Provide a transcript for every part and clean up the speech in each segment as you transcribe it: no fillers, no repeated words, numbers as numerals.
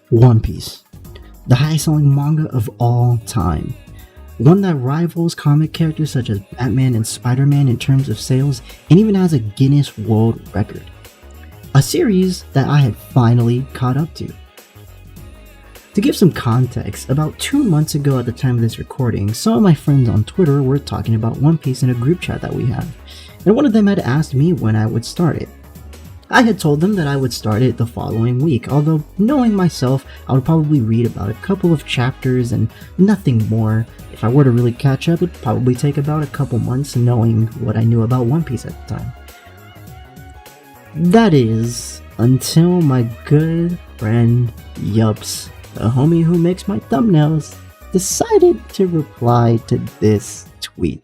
One Piece, the highest-selling manga of all time. One that rivals comic characters such as Batman and Spider-Man in terms of sales, and even has a Guinness World Record. A series that I had finally caught up to. To give some context, about 2 months ago at the time of this recording, some of my friends on Twitter were talking about One Piece in a group chat that we have, and one of them had asked me when I would start it. I had told them that I would start it the following week, although knowing myself, I would probably read about a couple of chapters and nothing more. If I were to really catch up, it'd probably take about a couple months knowing what I knew about One Piece at the time. That is, until my good friend Yups, the homie who makes my thumbnails, decided to reply to this tweet.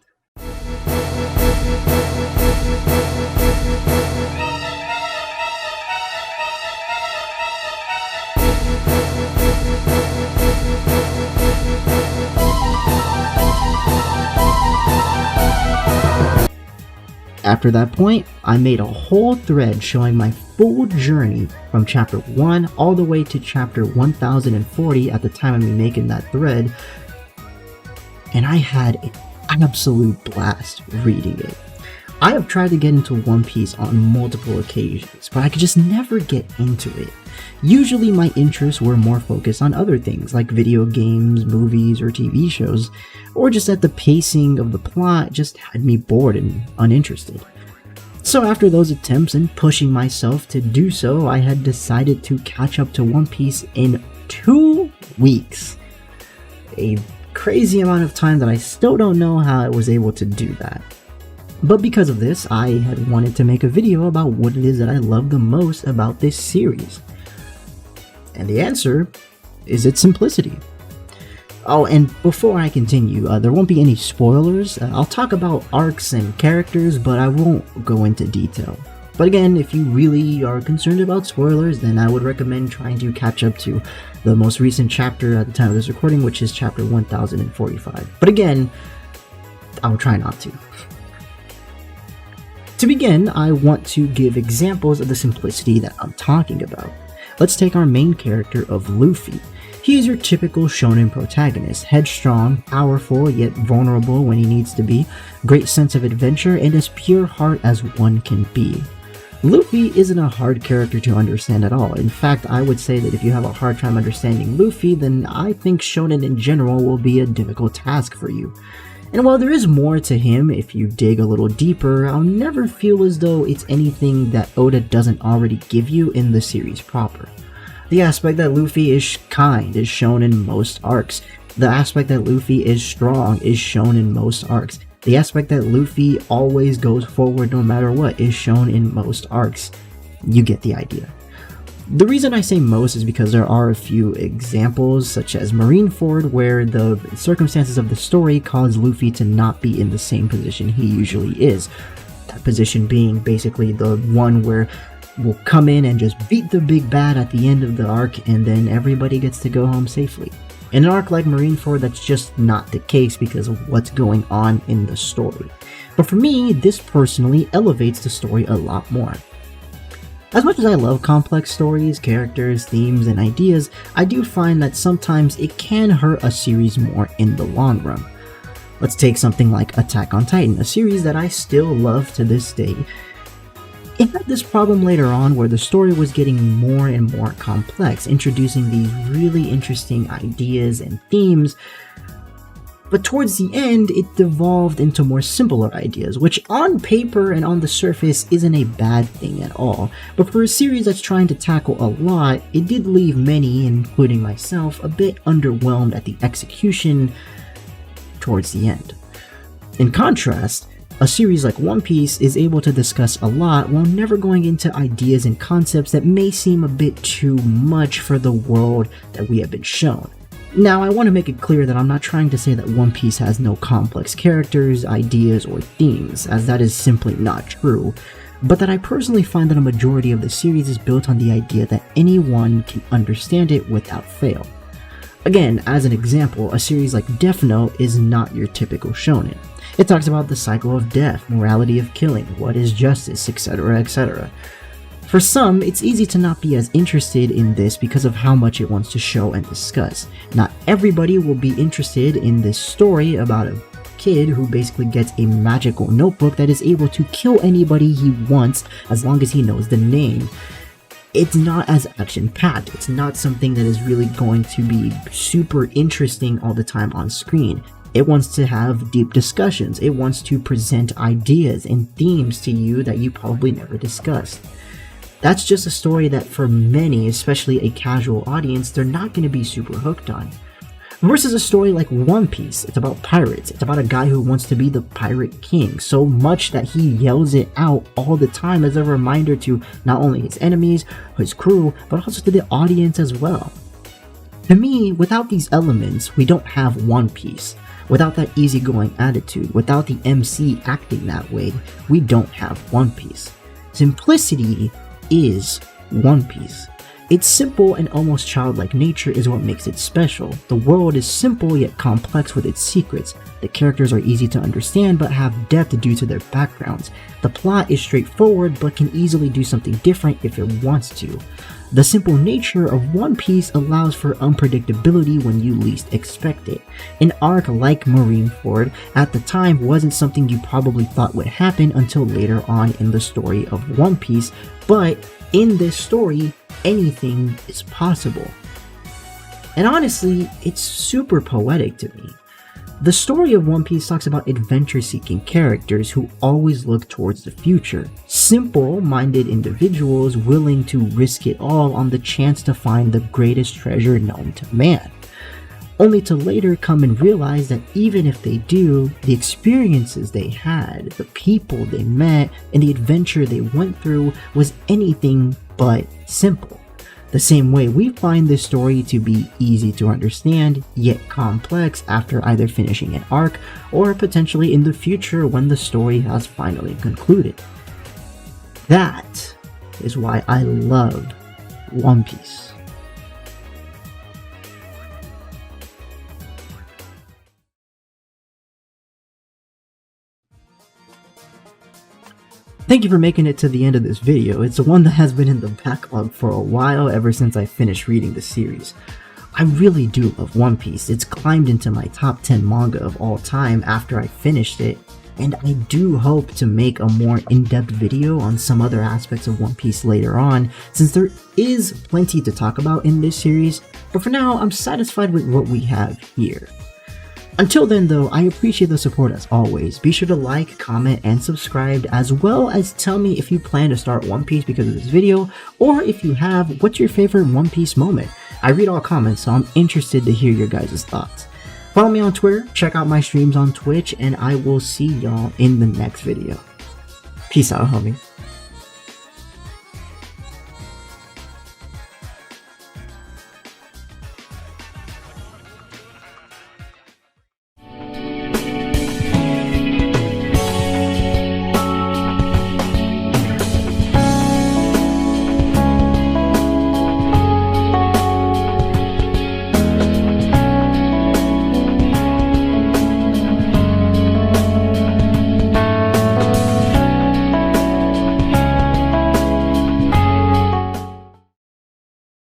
After that point, I made a whole thread showing my full journey from chapter 1 all the way to chapter 1040 at the time of me making that thread, and I had an absolute blast reading it. I have tried to get into One Piece on multiple occasions, but I could just never get into it. Usually my interests were more focused on other things like video games, movies, or TV shows, or just that the pacing of the plot just had me bored and uninterested. So after those attempts and pushing myself to do so, I had decided to catch up to One Piece in 2 weeks. A crazy amount of time that I still don't know how I was able to do that. But because of this, I had wanted to make a video about what it is that I love the most about this series. And the answer is its simplicity. Oh, and before I continue, there won't be any spoilers. I'll talk about arcs and characters, but I won't go into detail. But again, if you really are concerned about spoilers, then I would recommend trying to catch up to the most recent chapter at the time of this recording, which is chapter 1045. But again, I'll try not to. To begin, I want to give examples of the simplicity that I'm talking about. Let's take our main character of Luffy. He is your typical shonen protagonist, headstrong, powerful, yet vulnerable when he needs to be, great sense of adventure, and as pure heart as one can be. Luffy isn't a hard character to understand at all. In fact, I would say that if you have a hard time understanding Luffy, then I think shonen in general will be a difficult task for you. And while there is more to him if you dig a little deeper, I'll never feel as though it's anything that Oda doesn't already give you in the series proper. The aspect that Luffy is kind is shown in most arcs. The aspect that Luffy is strong is shown in most arcs. The aspect that Luffy always goes forward no matter what is shown in most arcs. You get the idea. The reason I say most is because there are a few examples, such as Marineford, where the circumstances of the story cause Luffy to not be in the same position he usually is. That position being basically the one where we'll come in and just beat the big bad at the end of the arc, and then everybody gets to go home safely. In an arc like Marineford, that's just not the case because of what's going on in the story. But for me, this personally elevates the story a lot more. As much as I love complex stories, characters, themes, and ideas, I do find that sometimes it can hurt a series more in the long run. Let's take something like Attack on Titan, a series that I still love to this day. It had this problem later on where the story was getting more and more complex, introducing these really interesting ideas and themes. But towards the end, it devolved into more simpler ideas, which on paper and on the surface isn't a bad thing at all. But for a series that's trying to tackle a lot, it did leave many, including myself, a bit underwhelmed at the execution towards the end. In contrast, a series like One Piece is able to discuss a lot while never going into ideas and concepts that may seem a bit too much for the world that we have been shown. Now, I want to make it clear that I'm not trying to say that One Piece has no complex characters, ideas, or themes, as that is simply not true, but that I personally find that a majority of the series is built on the idea that anyone can understand it without fail. Again, as an example, a series like Death Note is not your typical shonen. It talks about the cycle of death, morality of killing, what is justice, etc., etc. For some, it's easy to not be as interested in this because of how much it wants to show and discuss. Not everybody will be interested in this story about a kid who basically gets a magical notebook that is able to kill anybody he wants as long as he knows the name. It's not as action-packed. It's not something that is really going to be super interesting all the time on screen. It wants to have deep discussions. It wants to present ideas and themes to you that you probably never discussed. That's just a story that for many, especially a casual audience, they're not going to be super hooked on. Versus a story like One Piece, it's about pirates. It's about a guy who wants to be the pirate king, so much that he yells it out all the time as a reminder to not only his enemies, his crew, but also to the audience as well. To me, without these elements, we don't have One Piece. Without that easygoing attitude, without the MC acting that way, we don't have One Piece. Simplicity is One Piece. Its simple and almost childlike nature is what makes it special. The world is simple yet complex with its secrets. The characters are easy to understand but have depth due to their backgrounds. The plot is straightforward but can easily do something different if it wants to. The simple nature of One Piece allows for unpredictability when you least expect it. An arc like Marineford at the time wasn't something you probably thought would happen until later on in the story of One Piece, but in this story, anything is possible. And honestly, it's super poetic to me. The story of One Piece talks about adventure-seeking characters who always look towards the future. Simple-minded individuals willing to risk it all on the chance to find the greatest treasure known to man. Only to later come and realize that even if they do, the experiences they had, the people they met, and the adventure they went through was anything but simple. The same way we find this story to be easy to understand, yet complex after either finishing an arc or potentially in the future when the story has finally concluded. That is why I love One Piece. Thank you for making it to the end of this video. It's one that has been in the backlog for a while ever since I finished reading the series. I really do love One Piece. It's climbed into my top 10 manga of all time after I finished it, and I do hope to make a more in-depth video on some other aspects of One Piece later on, since there is plenty to talk about in this series, but for now I'm satisfied with what we have here. Until then though, I appreciate the support as always. Be sure to like, comment, and subscribe, as well as tell me if you plan to start One Piece because of this video, or if you have, what's your favorite One Piece moment? I read all comments, so I'm interested to hear your guys' thoughts. Follow me on Twitter, check out my streams on Twitch, and I will see y'all in the next video. Peace out, homie.